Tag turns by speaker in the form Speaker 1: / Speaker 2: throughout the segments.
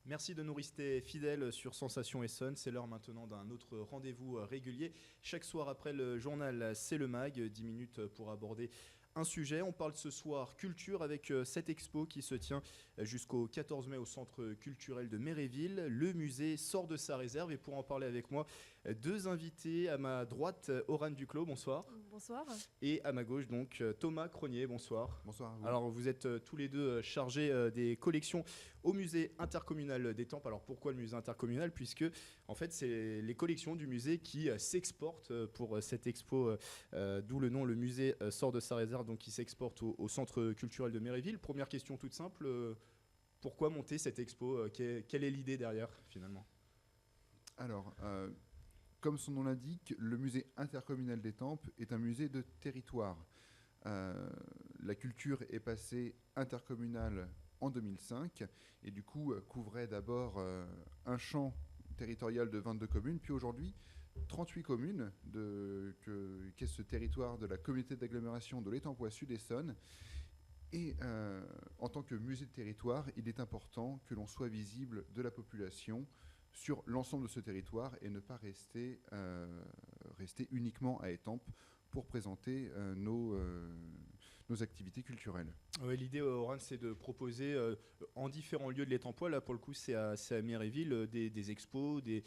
Speaker 1: Merci de nous rester fidèles sur Sensation Essonne. C'est l'heure maintenant d'un autre rendez-vous régulier. Chaque soir après le journal C'est le Mag, 10 minutes pour aborder un sujet. On parle ce soir culture avec cette expo qui se tient jusqu'au 14 mai au Centre culturel de Méréville. Le musée sort de sa réserve et pour en parler avec moi, deux invités. À ma droite, Oran Duclos, bonsoir.
Speaker 2: Bonsoir.
Speaker 1: Et à ma gauche, donc, Thomas Cronier, bonsoir.
Speaker 3: Bonsoir à vous.
Speaker 1: Alors, vous êtes tous les deux chargés des collections au musée intercommunal d'Étampes. Alors, pourquoi le musée intercommunal? Puisque, en fait, c'est les collections du musée qui s'exportent pour cette expo, d'où le nom, le musée sort de sa réserve, donc qui s'exporte au Centre culturel de Méréville. Première question toute simple, pourquoi monter cette expo? Quelle est l'idée derrière, finalement?
Speaker 3: Alors, comme son nom l'indique, le musée intercommunal d'Étampes est un musée de territoire. La culture est passée intercommunale en 2005 et du coup couvrait d'abord un champ territorial de 22 communes, puis aujourd'hui 38 communes qu'est ce territoire de la communauté d'agglomération de l'Étampois Sud-Essonne. Et en tant que musée de territoire, il est important que l'on soit visible de la population sur l'ensemble de ce territoire et ne pas rester uniquement à Étampes pour présenter nos activités culturelles.
Speaker 1: Ouais, l'idée, Oran, c'est de proposer en différents lieux de l'Étampois, là pour le coup c'est à Méréville, des expos, des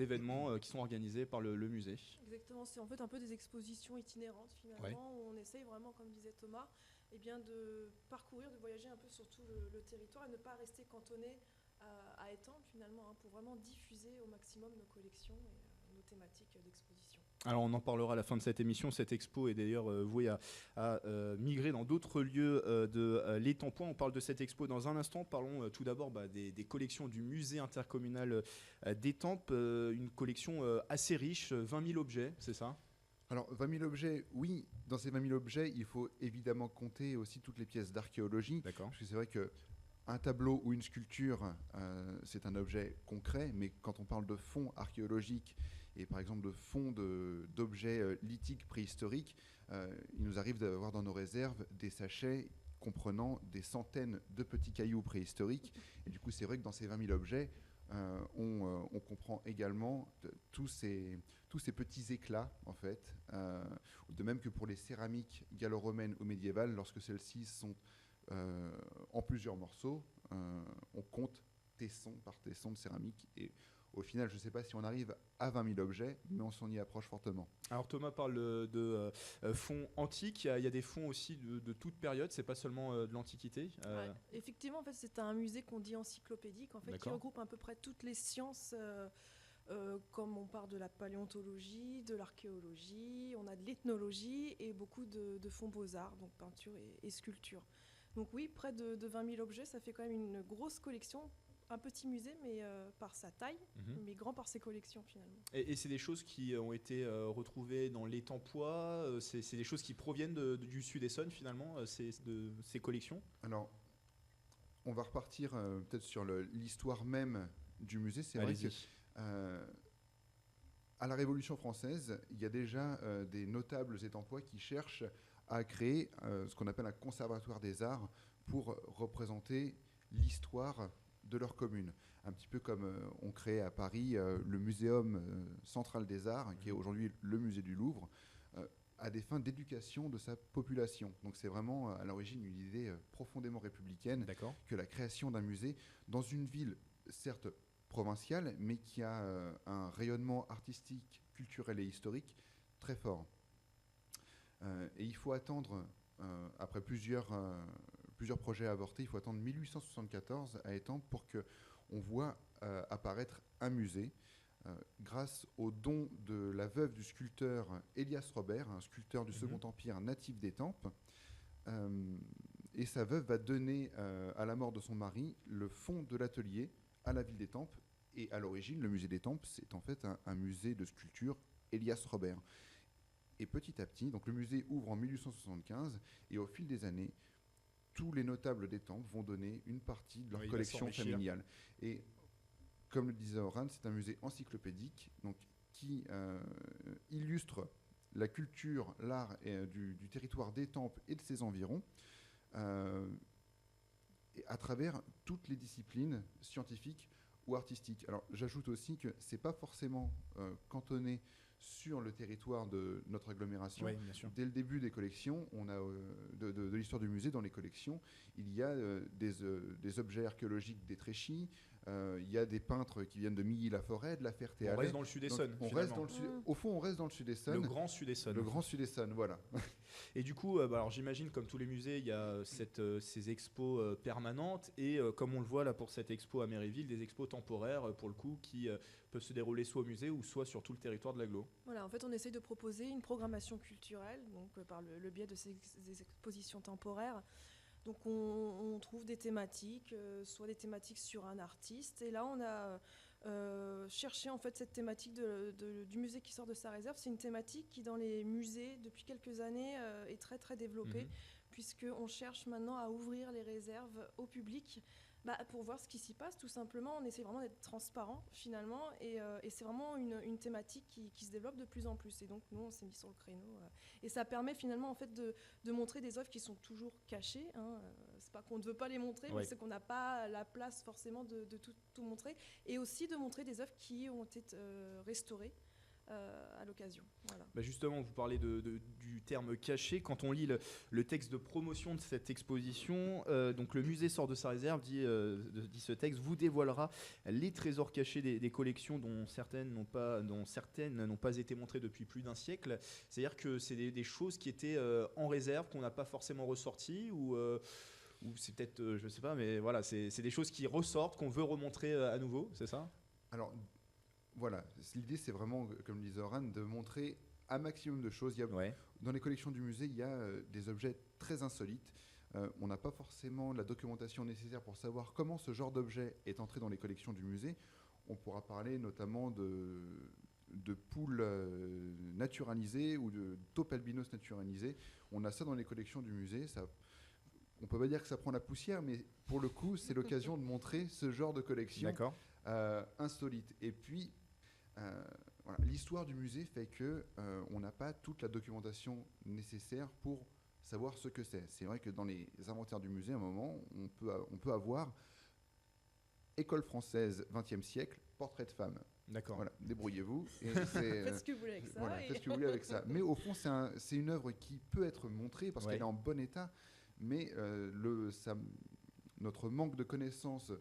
Speaker 1: événements qui sont organisés par le musée.
Speaker 2: Exactement, c'est en fait un peu des expositions itinérantes finalement,
Speaker 1: Ouais.
Speaker 2: où on essaye vraiment, comme disait Thomas, de parcourir, de voyager un peu sur tout le territoire et ne pas rester cantonné à Étampes finalement, pour vraiment diffuser au maximum nos collections et nos thématiques d'exposition.
Speaker 1: Alors on en parlera à la fin de cette émission. Cette expo est d'ailleurs vouée à migrer dans d'autres lieux de l'Étampois. On parle de cette expo dans un instant. Parlons tout d'abord des collections du musée intercommunal d'Étampes. Une collection assez riche, 20 000 objets, c'est ça?
Speaker 3: Alors, 20 000 objets, oui, dans ces 20 000 objets, il faut évidemment compter aussi toutes les pièces d'archéologie.
Speaker 1: D'accord.
Speaker 3: Parce que c'est vrai qu'un tableau ou une sculpture, c'est un objet concret, mais quand on parle de fonds archéologiques et par exemple de fonds d'objets lithiques préhistoriques, il nous arrive d'avoir dans nos réserves des sachets comprenant des centaines de petits cailloux préhistoriques. Et du coup, c'est vrai que dans ces 20 000 objets, on comprend également tous ces petits éclats, en fait. De même que pour les céramiques gallo-romaines ou médiévales, lorsque celles-ci sont en plusieurs morceaux, on compte tesson par tesson de céramique. Et au final, je ne sais pas si on arrive à 20 000 objets, mais on s'en y approche fortement.
Speaker 1: Alors Thomas parle de fonds antiques. Il y a des fonds aussi de toute période. C'est pas seulement de l'Antiquité.
Speaker 2: Ouais. Effectivement, en fait, c'est un musée qu'on dit encyclopédique, en fait, qui
Speaker 1: D'accord.
Speaker 2: regroupe à peu près toutes les sciences. Comme on parle de la paléontologie, de l'archéologie, on a de l'ethnologie et beaucoup de fonds beaux-arts, donc peinture et sculpture. Donc oui, près de 20 000 objets, ça fait quand même une grosse collection. Un petit musée, mais par sa taille, mais grand par ses collections finalement.
Speaker 1: Et c'est des choses qui ont été retrouvées dans l'Étampois. C'est des choses qui proviennent du Sud-Essonne finalement, de ces collections.
Speaker 3: Alors, on va repartir peut-être sur l'histoire même du musée. C'est vrai que à la Révolution française, il y a déjà des notables étampois qui cherchent à créer ce qu'on appelle un conservatoire des arts pour représenter l'histoire de leur commune. Un petit peu comme on crée à Paris le Muséum central des arts, qui est aujourd'hui le musée du Louvre, à des fins d'éducation de sa population. Donc c'est vraiment à l'origine une idée profondément républicaine.
Speaker 1: D'accord.
Speaker 3: Que la création d'un musée dans une ville, certes provinciale, mais qui a un rayonnement artistique, culturel et historique très fort. Et il faut attendre, après plusieurs projets avortés, il faut attendre 1874 à Étampes pour qu'on voit apparaître un musée grâce au don de la veuve du sculpteur Elias Robert, un sculpteur du Second Empire natif d'Étampes. Et sa veuve va donner, à la mort de son mari, le fonds de l'atelier à la ville d'Étampes. Et à l'origine, le musée d'Étampes, c'est en fait un musée de sculpture Elias Robert. Et petit à petit, donc le musée ouvre en 1875, et au fil des années, tous les notables d'Étampes vont donner une partie de leur collection familiale. Et comme le disait Oran, c'est un musée encyclopédique, donc, qui illustre la culture, l'art du territoire d'Étampes et de ses environs. à travers toutes les disciplines scientifiques ou artistiques. Alors j'ajoute aussi que c'est pas forcément cantonné sur le territoire de notre agglomération.
Speaker 1: Oui, bien sûr.
Speaker 3: Dès le début des collections, on a de l'histoire du musée, dans les collections, il y a des objets archéologiques d'Étréchy, il y a des peintres qui viennent de Milly-la-Forêt, de la Ferté-Alais.
Speaker 1: On reste dans le sud Essonne.
Speaker 3: Au fond, on reste dans le sud Essonne.
Speaker 1: Le grand sud Essonne.
Speaker 3: Le grand sud Essonne, voilà.
Speaker 1: Et du coup, alors j'imagine, comme tous les musées, il y a ces expos permanentes et comme on le voit là pour cette expo à Méréville, des expos temporaires pour le coup qui peuvent se dérouler soit au musée ou soit sur tout le territoire de l'agglo.
Speaker 2: Voilà, en fait, on essaye de proposer une programmation culturelle, donc par le biais de des expositions temporaires. Donc on trouve des thématiques, soit des thématiques sur un artiste. Et là, on a cherché en fait cette thématique du musée qui sort de sa réserve. C'est une thématique qui, dans les musées, depuis quelques années, est très très développée, puisqu'on cherche maintenant à ouvrir les réserves au public. Pour voir ce qui s'y passe, tout simplement. On essaie vraiment d'être transparent, finalement, et c'est vraiment une thématique qui se développe de plus en plus. Et donc, nous, on s'est mis sur le créneau. Et ça permet, finalement, en fait, de montrer des œuvres qui sont toujours cachées. C'est pas qu'on ne veut pas les montrer, mais c'est qu'on n'a pas la place, forcément, de tout montrer. Et aussi de montrer des œuvres qui ont été restaurées à l'occasion. Voilà.
Speaker 1: Justement, vous parlez du terme caché. Quand on lit le texte de promotion de cette exposition, donc le musée sort de sa réserve, dit ce texte, vous dévoilera les trésors cachés des collections dont certaines n'ont pas été montrées depuis plus d'un siècle. C'est-à-dire que c'est des choses qui étaient en réserve, qu'on n'a pas forcément ressorties ou c'est peut-être, je ne sais pas, mais voilà, c'est des choses qui ressortent, qu'on veut remontrer à nouveau, c'est ça ?
Speaker 3: Alors, voilà, l'idée c'est vraiment, comme disait Oran, de montrer un maximum de choses. Dans les collections du musée, il y a des objets très insolites. On n'a pas forcément la documentation nécessaire pour savoir comment ce genre d'objet est entré dans les collections du musée. On pourra parler notamment de poules naturalisées ou de taupes albinos naturalisées. On a ça dans les collections du musée. On ne peut pas dire que ça prend la poussière, mais pour le coup, c'est l'occasion de montrer ce genre de collection insolite. Et puis, voilà, l'histoire du musée fait qu'on n'a pas toute la documentation nécessaire pour savoir ce que c'est. C'est vrai que dans les inventaires du musée, à un moment, on peut avoir école française 20e siècle, portrait de femme.
Speaker 1: D'accord.
Speaker 3: Voilà, débrouillez-vous.
Speaker 2: Faites ce que vous voulez avec ça.
Speaker 3: Voilà, faites ce que vous voulez avec ça. Mais au fond, c'est une œuvre qui peut être montrée parce qu'elle est en bon état, mais notre manque de connaissances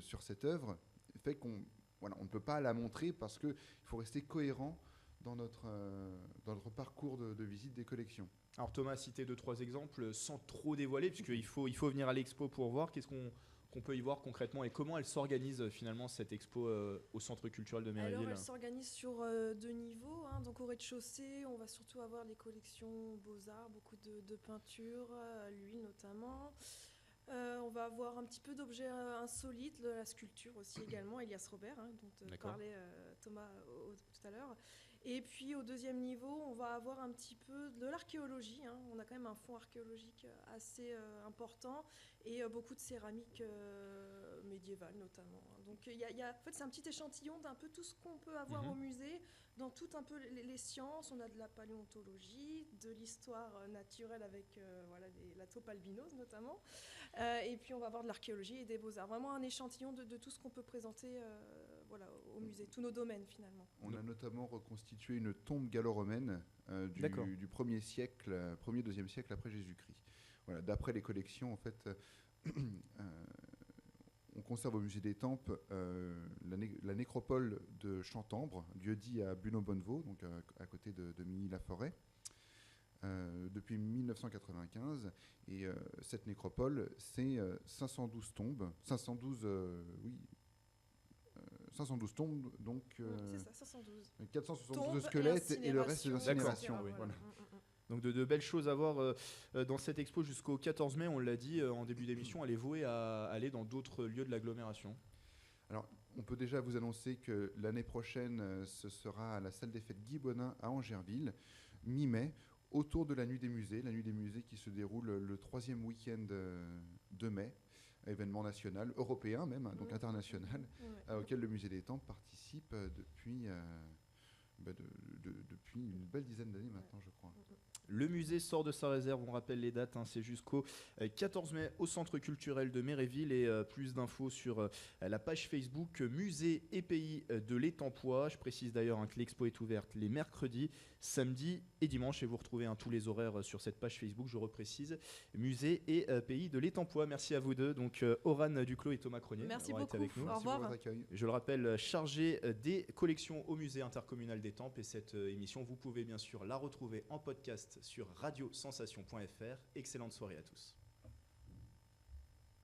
Speaker 3: sur cette œuvre fait qu'on on ne peut pas la montrer parce qu'il faut rester cohérent dans notre parcours de visite des collections.
Speaker 1: Alors Thomas a cité 2-3 exemples sans trop dévoiler, puisqu'il faut venir à l'expo pour voir. Qu'est-ce qu'on peut y voir concrètement et comment elle s'organise finalement cette expo au Centre culturel de Méréville ?
Speaker 2: Alors elle s'organise sur 2 niveaux. Donc au rez-de-chaussée, on va surtout avoir les collections Beaux-Arts, beaucoup de peintures, l'huile notamment. On va avoir un petit peu d'objets insolites, de la sculpture aussi également, Elias Robert, dont parlait Thomas tout à l'heure. Et puis au 2e niveau, on va avoir un petit peu de l'archéologie. On a quand même un fonds archéologique assez important et beaucoup de céramique médiévale notamment. Donc en fait, c'est un petit échantillon d'un peu tout ce qu'on peut avoir au musée, dans tout un peu les sciences. On a de la paléontologie, de l'histoire naturelle avec la taupe albinos notamment. Et puis on va avoir de l'archéologie et des beaux-arts. Vraiment un échantillon de tout ce qu'on peut présenter au musée, tous nos domaines finalement.
Speaker 3: On a notamment reconstitué une tombe gallo-romaine du 1er siècle, 1er, 2e siècle après Jésus-Christ. Voilà, d'après les collections, en fait, on conserve au musée des Tempes la nécropole de Chantambre, lieu-dit à Buneau-Bonnevaux, donc à côté de Milly-la-Forêt. Depuis 1995, et cette nécropole, c'est 512 tombes, 512 tombes, donc
Speaker 2: c'est ça, 512.
Speaker 3: 472 squelettes et le reste des incinérations.
Speaker 1: Voilà. Donc de belles choses à voir dans cette expo jusqu'au 14 mai, on l'a dit en début d'émission, elle est vouée à aller dans d'autres lieux de l'agglomération.
Speaker 3: Alors, on peut déjà vous annoncer que l'année prochaine, ce sera à la salle des fêtes Guy Bonin à Angerville, mi-mai, autour de la Nuit des Musées qui se déroule le 3e week-end de mai, événement national, européen même, donc international, auquel le Musée des Tempes participe depuis une belle dizaine d'années maintenant, je crois.
Speaker 1: Le musée sort de sa réserve, on rappelle les dates, c'est jusqu'au 14 mai au centre culturel de Méréville et plus d'infos sur la page Facebook Musée et pays de l'Étampois. Je précise d'ailleurs que l'expo est ouverte les mercredis, samedis et dimanches et vous retrouvez tous les horaires sur cette page Facebook, je reprécise, Musée et pays de l'Étampois. Merci à vous deux, donc Oran Duclos et Thomas Cronier
Speaker 2: Merci
Speaker 1: d'avoir
Speaker 2: beaucoup.
Speaker 1: été avec nous.
Speaker 2: Au
Speaker 3: Merci pour
Speaker 2: revoir.
Speaker 3: votre accueil.
Speaker 1: Je le rappelle, chargé des collections au musée intercommunal d'Étampes et cette émission, vous pouvez bien sûr la retrouver en podcast sur radiosensation.fr. Excellente soirée à tous.